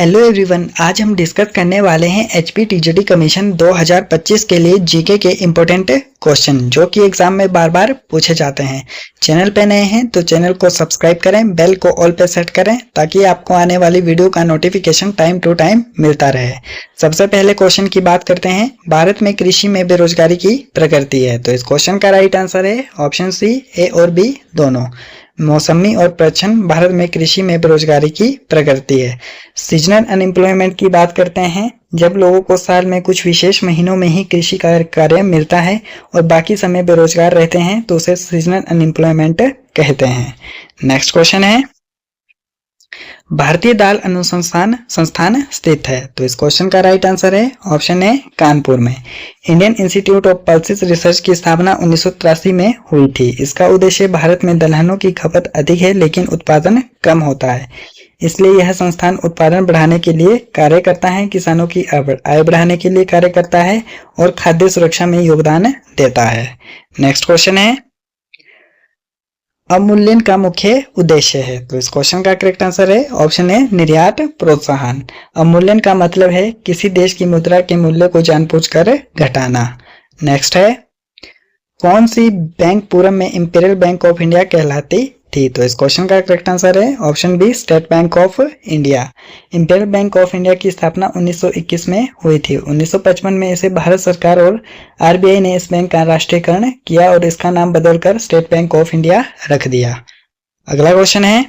Hello everyone, आज हम discuss करने वाले हैं एचपी टीजीटी कमीशन 2025 के लिए जीके के इम्पोर्टेंट क्वेश्चन जो कि एग्जाम में बार बार पूछे जाते हैं। चैनल पे नए हैं तो चैनल को सब्सक्राइब करें, बेल को ऑल पे सेट करें ताकि आपको आने वाली वीडियो का नोटिफिकेशन टाइम टू टाइम मिलता रहे। सबसे पहले क्वेश्चन की बात करते हैं। भारत में कृषि में बेरोजगारी की प्रकृति है, तो इस क्वेश्चन का राइट आंसर है ऑप्शन सी, ए और बी दोनों। मौसमी और प्रच्छन्न भारत में कृषि में बेरोजगारी की प्रकृति है। सीजनल अनएम्प्लॉयमेंट की बात करते हैं, जब लोगों को साल में कुछ विशेष महीनों में ही कृषि कार्य मिलता है और बाकी समय बेरोजगार रहते हैं तो उसे सीजनल अनएम्प्लॉयमेंट कहते हैं। नेक्स्ट क्वेश्चन है, भारतीय दाल अनुसंधान संस्थान स्थित है, तो इस क्वेश्चन का राइट आंसर है ऑप्शन ए, कानपुर में। Indian institute of pulses research की स्थापना 1983 में हुई थी। इसका उद्देश्य भारत में दलहनों की खपत अधिक है लेकिन उत्पादन कम होता है, इसलिए यह संस्थान उत्पादन बढ़ाने के लिए कार्य करता है, किसानों की आय बढ़ाने के लिए कार्य करता है और खाद्य सुरक्षा में योगदान देता है। नेक्स्ट क्वेश्चन है, अवमूल्यन का मुख्य उद्देश्य है, तो इस क्वेश्चन का करेक्ट आंसर है ऑप्शन ए, निर्यात प्रोत्साहन। अवमूल्यन का मतलब है किसी देश की मुद्रा के मूल्य को जानबूझकर घटाना। नेक्स्ट है, कौन सी बैंक पूर्व में इंपीरियल बैंक ऑफ इंडिया कहलाती थी, तो इस क्वेश्चन का करेक्ट आंसर है option B, State Bank of India. Imperial Bank of India की स्थापना 1921 में हुई थी। 1955 में इसे भारत सरकार और आरबीआई ने इस बैंक का राष्ट्रीयकरण किया और इसका नाम बदलकर स्टेट बैंक ऑफ इंडिया रख दिया। अगला क्वेश्चन है,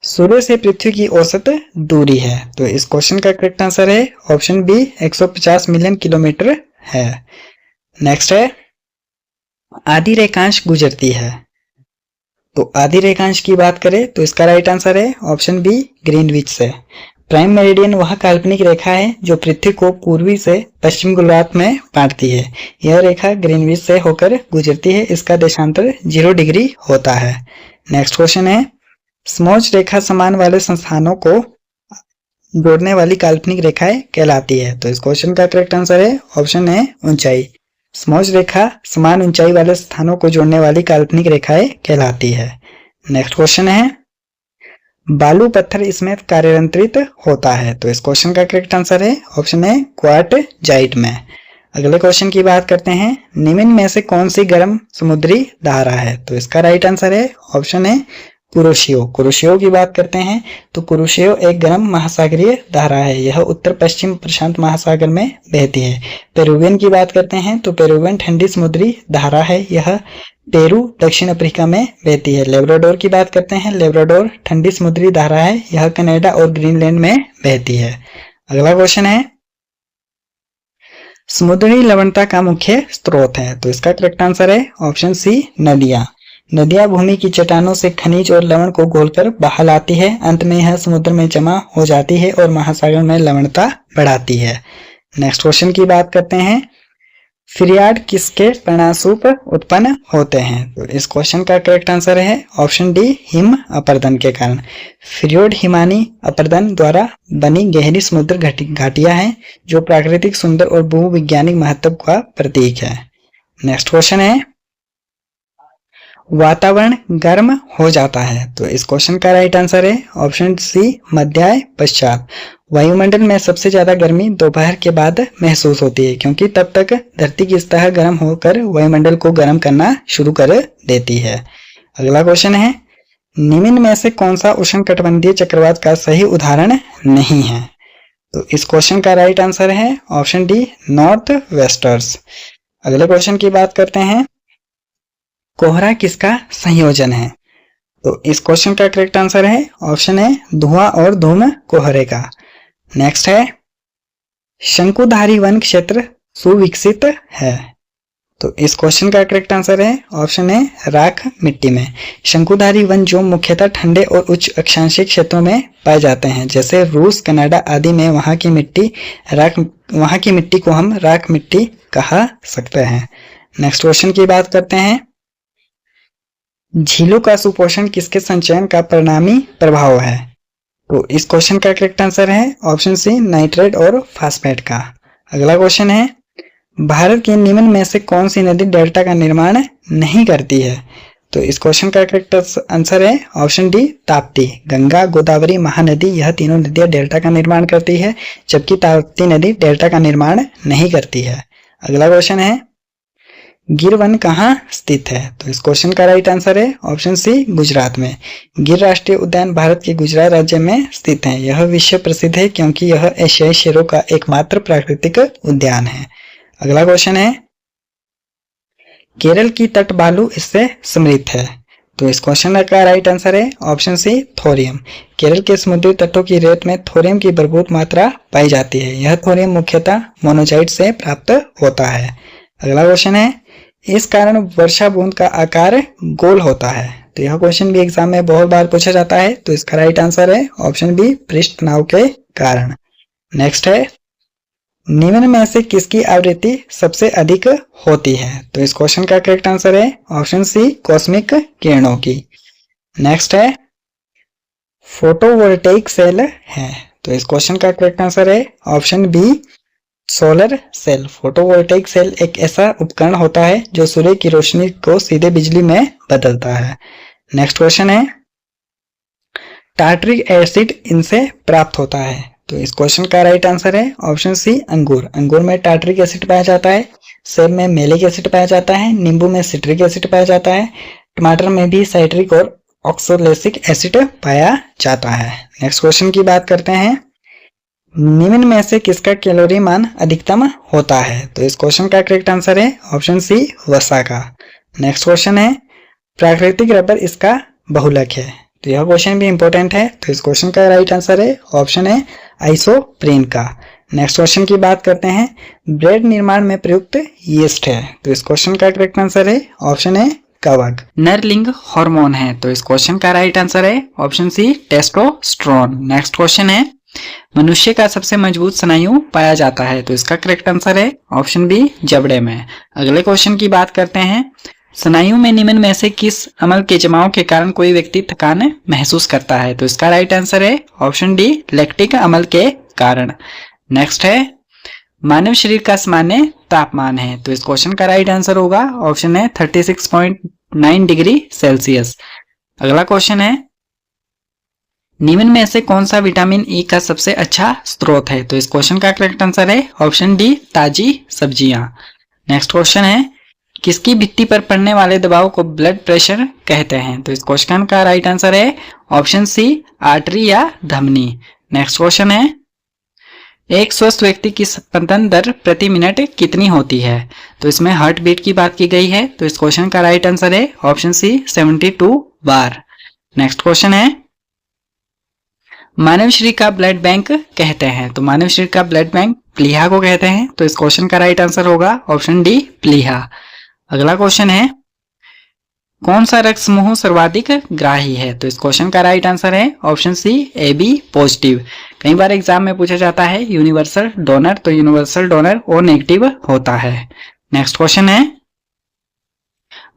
सूर्य से पृथ्वी की औसत दूरी है, तो इस क्वेश्चन का करेक्ट आंसर है ऑप्शन बी, 150 मिलियन किलोमीटर है। नेक्स्ट है, आधी रेखांश गुजरती है, तो आधी रेखांश की बात करें तो इसका राइट आंसर है ऑप्शन बी, ग्रीनविच से। प्राइम मेरिडियन वह काल्पनिक रेखा है जो पृथ्वी को पूर्वी से पश्चिम गोलार्ध में बांटती है। यह रेखा ग्रीनविच से होकर गुजरती है, इसका देशांतर 0 डिग्री होता है। नेक्स्ट क्वेश्चन है, समोच्च रेखा समान वाले संस्थानों को जोड़ने वाली काल्पनिक रेखाएं कहलाती है, तो इस क्वेश्चन का करेक्ट आंसर है ऑप्शन है, ऊंचाई। समोच्च रेखा समान ऊंचाई वाले स्थानों को जोड़ने वाली काल्पनिक रेखाएं कहलाती है। नेक्स्ट क्वेश्चन है, बालू पत्थर इसमें कार्यरंत्रित होता है, तो इस क्वेश्चन का करेक्ट आंसर है ऑप्शन है, क्वार्टजाइट में। अगले क्वेश्चन की बात करते हैं, निम्न में से कौन सी गर्म समुद्री धारा है, तो इसका राइट आंसर है ऑप्शन है, कुरोशियो। कुरोशियो की बात करते हैं तो कुरोशियो एक गर्म महासागरीय धारा है, यह उत्तर पश्चिम प्रशांत महासागर में बहती है। पेरुवियन की बात करते हैं तो पेरुवियन ठंडी समुद्री धारा है, यह पेरू दक्षिण अफ्रीका में बहती है। लेब्राडोर की बात करते हैं, लेब्राडोर ठंडी समुद्री धारा है, यह कनाडा और ग्रीनलैंड में बहती है। अगला क्वेश्चन है, समुद्री लवणता का मुख्य स्रोत है, तो इसका करेक्ट आंसर है ऑप्शन सी, नदियां। नदियां भूमि की चट्टानों से खनिज और लवण को घोलकर बहा लाती है, अंत में यह समुद्र में जमा हो जाती है और महासागर में लवणता बढ़ाती है। नेक्स्ट क्वेश्चन की बात करते हैं, फिरियाड किसके परिणामस्वरूप उत्पन्न होते हैं, तो इस क्वेश्चन का करेक्ट आंसर है ऑप्शन डी, हिम अपरदन के कारण। फिरियोड हिमानी अपरदन द्वारा बनी गहरी समुद्र घाटियां हैं जो प्राकृतिक सुंदर और भूवैज्ञानिक महत्व का प्रतीक है। नेक्स्ट क्वेश्चन है, वातावरण गर्म हो जाता है, तो इस क्वेश्चन का राइट आंसर है ऑप्शन सी, मध्याह्न पश्चात। वायुमंडल में सबसे ज्यादा गर्मी दोपहर के बाद महसूस होती है क्योंकि तब तक धरती की सतह गर्म होकर वायुमंडल को गर्म करना शुरू कर देती है। अगला क्वेश्चन है, निम्न में से कौन सा उष्णकटिबंधीय चक्रवात का सही उदाहरण नहीं है, तो इस क्वेश्चन का राइट आंसर है ऑप्शन डी, नॉर्थ वेस्टर्स। अगले क्वेश्चन की बात करते हैं, कोहरा किसका संयोजन है, तो इस क्वेश्चन का करेक्ट आंसर है ऑप्शन है, धुआं और धूम कोहरे का। नेक्स्ट है, शंकुधारी वन क्षेत्र सुविकसित है, तो इस क्वेश्चन का करेक्ट आंसर है ऑप्शन है, राख मिट्टी में। शंकुधारी वन जो मुख्यतः ठंडे और उच्च अक्षांशीय क्षेत्रों में पाए जाते हैं जैसे रूस, कनाडा आदि में वहां की मिट्टी को हम राख मिट्टी कहा सकते हैं। नेक्स्ट क्वेश्चन की बात करते हैं, झीलों का सुपोषण किसके संचयन का परिणामी प्रभाव है, तो इस क्वेश्चन का करेक्ट आंसर है ऑप्शन सी, नाइट्रेट और फास्फेट का। अगला क्वेश्चन है, भारत के निम्न में से कौन सी नदी डेल्टा का निर्माण नहीं करती है, तो इस क्वेश्चन का करेक्ट आंसर है ऑप्शन डी ताप्ती। गंगा, गोदावरी, महानदी यह तीनों नदियां डेल्टा का निर्माण करती है, जबकि ताप्ती नदी डेल्टा का निर्माण नहीं करती है। अगला क्वेश्चन है गिर वन कहाँ स्थित है? तो इस क्वेश्चन का राइट आंसर है ऑप्शन सी गुजरात में। गिर राष्ट्रीय उद्यान भारत के गुजरात राज्य में स्थित है। यह विश्व प्रसिद्ध है क्योंकि यह एशियाई शेरों का एकमात्र प्राकृतिक उद्यान है। अगला क्वेश्चन है केरल की तट बालू इससे समृद्ध है। तो इस क्वेश्चन का राइट आंसर है ऑप्शन सी थोरियम। केरल के समुद्री तटों की रेत में थोरियम की भरपूर मात्रा पाई जाती है। यह थोरियम मुख्यतः मोनोजाइट से प्राप्त होता है। अगला क्वेश्चन है इस कारण वर्षा बूंद का आकार गोल होता है। तो यह क्वेश्चन भी एग्जाम में बहुत बार पूछा जाता है। तो इसका राइट आंसर है ऑप्शन बी पृष्ठ तनाव के कारण। नेक्स्ट है निम्न में से किसकी आवृत्ति सबसे अधिक होती है? तो इस क्वेश्चन का करेक्ट आंसर है ऑप्शन सी कॉस्मिक किरणों की। नेक्स्ट है फोटोवोल्टेइक सेल है। तो इस क्वेश्चन का करेक्ट आंसर है option B solar cell. Photovoltaic cell एक ऐसा उपकरण होता है जो सूर्य की रोशनी को सीधे बिजली में बदलता है। नेक्स्ट क्वेश्चन है टार्टरिक एसिड इनसे प्राप्त होता है। तो इस क्वेश्चन का राइट आंसर है ऑप्शन सी अंगूर। अंगूर में टार्टरिक एसिड पाया जाता है, सेब में मेलिक एसिड पाया जाता है, नींबू में सिट्रिक एसिड पाया जाता है, टमाटर में भी साइट्रिक और ऑक्सोलेसिक एसिड पाया जाता है। नेक्स्ट क्वेश्चन की बात करते हैं निम्न में से किसका कैलोरी मान अधिकतम होता है? तो इस क्वेश्चन का करेक्ट आंसर है ऑप्शन सी वसा का। नेक्स्ट क्वेश्चन है प्राकृतिक रबर इसका बहुलक है। तो यह क्वेश्चन भी इंपॉर्टेंट है। तो इस क्वेश्चन का राइट आंसर है ऑप्शन है आइसोप्रीन का। नेक्स्ट क्वेश्चन की बात करते हैं ब्रेड निर्माण में प्रयुक्त यीस्ट है। तो इस क्वेश्चन का करेक्ट आंसर है ऑप्शन है कवक। नरलिंग हार्मोन है। तो इस क्वेश्चन का राइट आंसर है option C testosterone. Next question है मनुष्य का सबसे मजबूत स्नायु पाया जाता है। तो इसका करेक्ट आंसर है ऑप्शन बी जबड़े में। अगले क्वेश्चन की बात करते हैं स्नायु में निम्न में से किस अमल के जमाव के कारण कोई व्यक्ति थकान महसूस करता है? तो इसका राइट आंसर है ऑप्शन डी लैक्टिक अमल के कारण। नेक्स्ट है मानव शरीर का सामान्य तापमान है। तो इस क्वेश्चन का राइट आंसर होगा ऑप्शन है 36.9 डिग्री सेल्सियस। अगला क्वेश्चन है निम्न में से कौन सा विटामिन ई का सबसे अच्छा स्रोत है? तो इस क्वेश्चन का करेक्ट आंसर है ऑप्शन डी ताजी सब्जियां। नेक्स्ट क्वेश्चन है किसकी भित्ति पर पड़ने वाले दबाव को ब्लड प्रेशर कहते हैं? तो इस क्वेश्चन का राइट आंसर है ऑप्शन सी आर्टरी या धमनी। नेक्स्ट क्वेश्चन है एक स्वस्थ व्यक्ति की स्पंदन दर प्रति मिनट कितनी होती है? तो इसमें हार्ट बीट की बात की गई है। तो इस क्वेश्चन का राइट आंसर है ऑप्शन सी 72 बार। नेक्स्ट क्वेश्चन है मानव शरीर का ब्लड बैंक कहते हैं। तो मानव शरीर का ब्लड बैंक प्लीहा को कहते हैं। तो इस क्वेश्चन का राइट आंसर होगा ऑप्शन डी प्लीहा। अगला क्वेश्चन है कौन सा रक्त समूह सर्वाधिक ग्राही है? तो इस क्वेश्चन का राइट आंसर है option C A B positive. कई बार एग्जाम में पूछा जाता है यूनिवर्सल डोनर। तो यूनिवर्सल डोनर ओ नेगेटिव होता है। नेक्स्ट क्वेश्चन है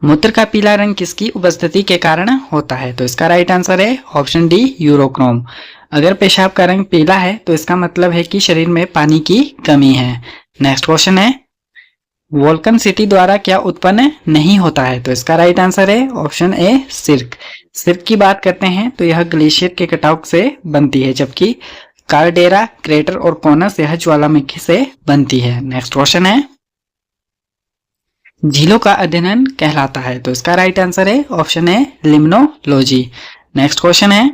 मूत्र का पीला रंग किसकी उपस्थिति के कारण होता है? तो इसका राइट आंसर है ऑप्शन डी यूरोक्रोम। अगर पेशाब का रंग पीला है तो इसका मतलब है कि शरीर में पानी की कमी है। नेक्स्ट क्वेश्चन है वोल्कन सिटी द्वारा क्या उत्पन्न नहीं होता है? तो इसका राइट आंसर है ऑप्शन ए सिर्क। सिर्क की बात करते हैं तो यह ग्लेशियर के कटाव से बनती है, जबकि कार्डेरा, क्रेटर और कोनस यह ज्वालामुखी से बनती है। नेक्स्ट क्वेश्चन है झीलों का अध्ययन कहलाता है। तो इसका राइट आंसर है option A limnology. Next question है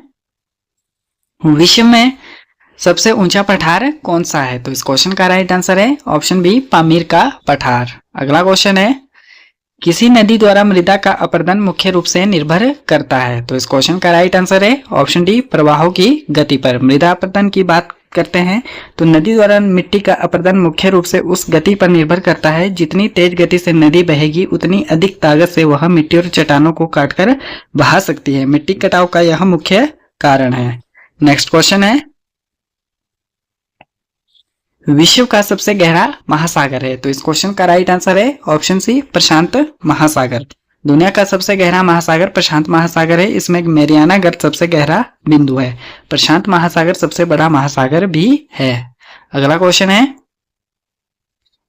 विश्व में सबसे ऊंचा पठार कौन सा है? तो इस क्वेश्चन का राइट आंसर है ऑप्शन बी पामीर का पठार। अगला क्वेश्चन है किसी नदी द्वारा मृदा का अपरदन मुख्य रूप से निर्भर करता है? तो इस क्वेश्चन का राइट आंसर है ऑप्शन डी प्रवाहों की गति पर। मृदा अपरदन की बात करते हैं तो नदी द्वारा मिट्टी का अपरदन मुख्य रूप से उस गति पर निर्भर करता है जितनी तेज गति से नदी बहेगी उतनी अधिक ताकत से वह मिट्टी और चट्टानों को काटकर बहा सकती है। मिट्टी कटाव का यह मुख्य कारण है। नेक्स्ट क्वेश्चन है विश्व का सबसे गहरा महासागर है। तो इस क्वेश्चन का राइट आंसर है ऑप्शन सी प्रशांत महासागर। दुनिया का सबसे गहरा महासागर प्रशांत महासागर है। इसमें मैरियाना गर्त सबसे गहरा बिंदु है। प्रशांत महासागर सबसे बड़ा महासागर भी है। अगला क्वेश्चन है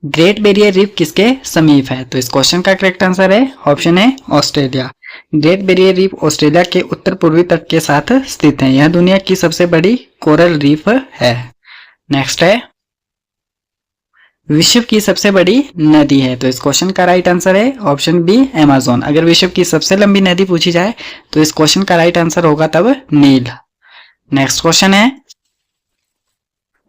ग्रेट बैरियर रीफ किसके समीप है? तो इस क्वेश्चन का करेक्ट आंसर है ऑप्शन है Australia. Great barrier reef Australia के उत्तर पूर्वी तट के साथ स्थित है। यह दुनिया की सबसे बड़ी कोरल रीफ है। नेक्स्ट है, विश्व की सबसे बड़ी नदी है। तो इस क्वेश्चन का राइट आंसर है ऑप्शन बी अमेज़न। अगर विश्व की सबसे लंबी नदी पूछी जाए तो इस क्वेश्चन का राइट आंसर होगा तब नील। नेक्स्ट क्वेश्चन है,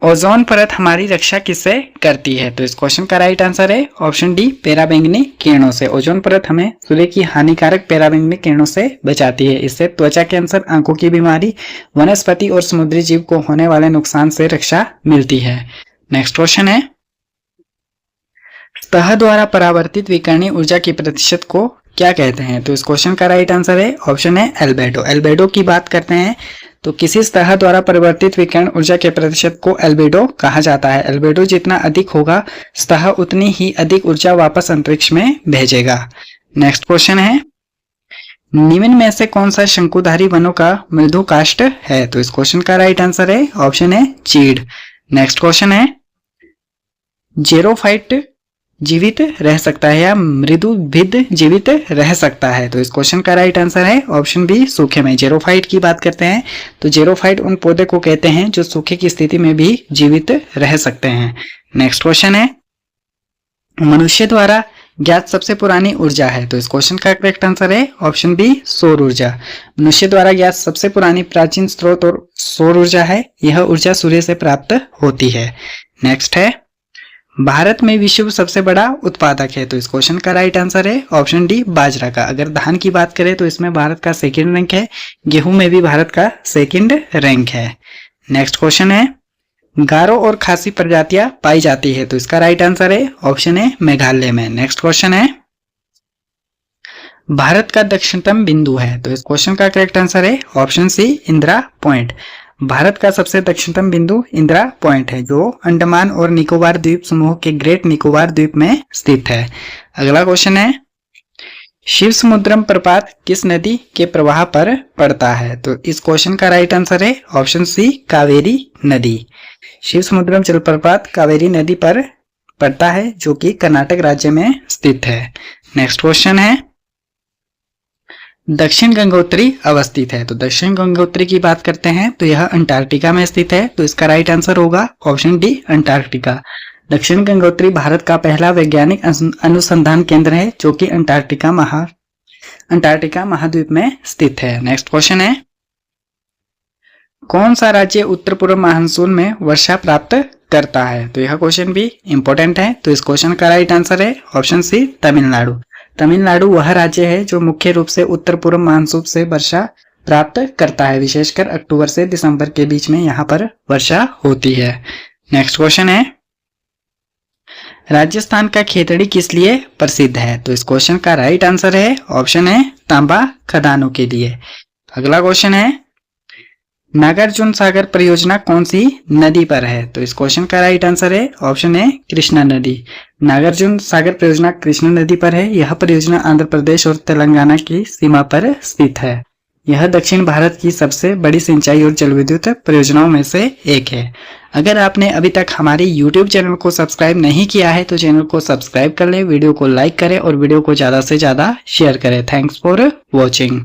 ओजोन परत हमारी रक्षा किससे करती है। तो इस क्वेश्चन का राइट आंसर है ऑप्शन डी पराबैंगनी किरणों से। ओजोन परत हमें सूर्य की हानिकारक पराबैंगनी किरणों से बचाती है। इससे त्वचा कैंसर, आंखों की बीमारी, वनस्पति और समुद्री जीव को होने वाले नुकसान से रक्षा मिलती है। नेक्स्ट क्वेश्चन है, सतह द्वारा परावर्तित विकिरणीय ऊर्जा के प्रतिशत को क्या कहते हैं। तो इस क्वेश्चन का राइट आंसर है ऑप्शन है एल्बेडो। एल्बेडो की बात करते हैं तो किसी सतह द्वारा परिवर्तित विकिरण ऊर्जा के प्रतिशत को एल्बेडो कहा जाता है। एल्बेडो जितना अधिक होगा, सतह उतनी ही अधिक ऊर्जा वापस अंतरिक्ष में भेजेगा। नेक्स्ट क्वेश्चन है, निम्न में से कौन सा शंकुधारी वनों का मृदु काष्ठ है। तो इस क्वेश्चन का राइट आंसर है ऑप्शन है चीड़। नेक्स्ट क्वेश्चन है, जेरोफाइट जीवित रह सकता है या मृदु भिद जीवित रह सकता है। तो इस क्वेश्चन का राइट आंसर है ऑप्शन बी सूखे में। जेरोफाइट की बात करते हैं तो जेरोफाइट उन पौधे को कहते हैं जो सूखे की स्थिति में भी जीवित रह सकते हैं। नेक्स्ट क्वेश्चन है, मनुष्य द्वारा ज्ञात सबसे पुरानी ऊर्जा है। तो इस क्वेश्चन का करेक्ट आंसर है ऑप्शन बी सौर ऊर्जा। मनुष्य द्वारा ज्ञात सबसे पुरानी प्राचीन स्रोत और सौर ऊर्जा है। यह ऊर्जा सूर्य से प्राप्त होती है। नेक्स्ट है, भारत में विश्व सबसे बड़ा उत्पादक है। तो इस क्वेश्चन का राइट आंसर है ऑप्शन डी बाजरा का। अगर धान की बात करें तो इसमें भारत का सेकंड रैंक है। गेहूं में भी भारत का सेकंड रैंक है। नेक्स्ट क्वेश्चन है, गारो और खासी प्रजातियां पाई जाती है। तो इसका राइट आंसर है ऑप्शन है मेघालय में। नेक्स्ट क्वेश्चन है, भारत का दक्षिणतम बिंदु है। तो इस क्वेश्चन का करेक्ट आंसर है option C Indira point. Bharat का सबसे दक्षिणतम बिंदु इंदिरा पॉइंट है जो अंडमान और निकोबार द्वीप समूह के ग्रेट निकोबार द्वीप में स्थित है। अगला क्वेश्चन है, शिव समुद्रम प्रपात किस नदी के प्रवाह पर पड़ता है। तो इस क्वेश्चन का राइट आंसर है ऑप्शन सी कावेरी नदी। शिव समुद्रम जलप्रपात कावेरी नदी पर पड़ता है जो कि कर्नाटक राज्य में स्थित है। नेक्स्ट क्वेश्चन है, दक्षिण गंगोत्री अवस्थित है। तो दक्षिण गंगोत्री की बात करते हैं तो यह अंटार्कटिका में स्थित है। तो इसका राइट आंसर होगा ऑप्शन डी अंटार्कटिका। दक्षिण गंगोत्री भारत का पहला वैज्ञानिक अनुसंधान केंद्र है जो कि अंटार्कटिका महाद्वीप में स्थित है। नेक्स्ट क्वेश्चन है, कौन सा राज्य उत्तर पूर्व मानसून में वर्षा प्राप्त करता है। तो यह क्वेश्चन भी इंपॉर्टेंट है। तो इस क्वेश्चन का राइट आंसर है ऑप्शन सी तमिलनाडु। तमिलनाडु वह राज्य है जो मुख्य रूप से उत्तर पूर्व मानसून से वर्षा प्राप्त करता है। विशेषकर अक्टूबर से दिसंबर के बीच में यहाँ पर वर्षा होती है। नेक्स्ट क्वेश्चन है, राजस्थान का खेतड़ी किस लिए प्रसिद्ध है। तो इस क्वेश्चन का राइट आंसर है ऑप्शन है तांबा खदानों के लिए। अगला क्वेश्चन है, नागार्जुन सागर परियोजना कौन सी नदी पर है। तो इस क्वेश्चन का राइट आंसर है ऑप्शन है कृष्णा नदी। नागार्जुन सागर परियोजना कृष्णा नदी पर है। यह परियोजना आंध्र प्रदेश और तेलंगाना की सीमा पर स्थित है। यह दक्षिण भारत की सबसे बड़ी सिंचाई और जल विद्युत परियोजनाओं में से एक है। अगर आपने अभी तक हमारे YouTube चैनल को सब्सक्राइब नहीं किया है तो चैनल को सब्सक्राइब कर लें, वीडियो को लाइक करें और वीडियो को ज्यादा से ज्यादा शेयर करें। Thanks for watching.